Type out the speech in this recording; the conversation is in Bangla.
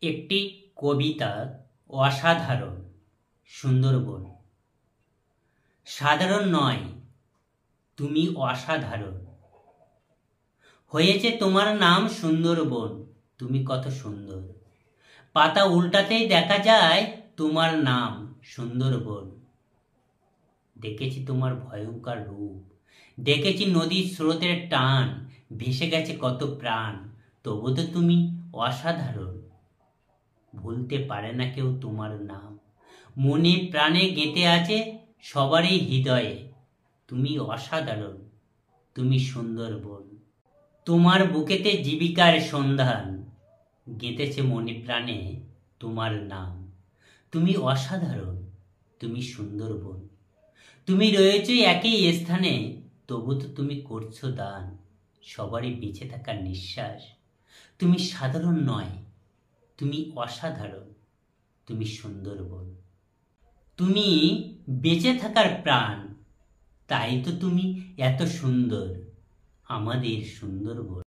একটি কবিতা অসাধারণ। সুন্দরবন। সাধারণ নয়, তুমি অসাধারণ। হয়েছে তোমার নাম সুন্দরবন, তুমি কত সুন্দর। পাতা উল্টাতেই দেখা যায় তোমার নাম সুন্দরবন। দেখেছি তোমার ভয়ঙ্কর রূপ, দেখেছি নদীর স্রোতের টান, ভেসে গেছে কত প্রাণ, তবু তো তুমি অসাধারণ। ভুলতে পারে না কেউ তোমার নাম, মনে প্রাণে গেঁথে আছে সবারই হৃদয়ে। তুমি অসাধারণ, তুমি সুন্দরবন। তোমার বুকেতে জীবিকার সন্ধান, গেঁথেছে মনে প্রাণে তোমার নাম। তুমি অসাধারণ, তুমি সুন্দরবন। তুমি রয়েছো একই স্থানে, তবু তো তুমি করছো দান সবারই বেঁচে থাকার নিঃশ্বাস। তুমি সাধারণ নয়, তুমি অসাধারণ, তুমি সুন্দরবন। তুমি বেঁচে থাকার প্রাণ, তাই তো তুমি এত সুন্দর, আমাদের সুন্দরবন।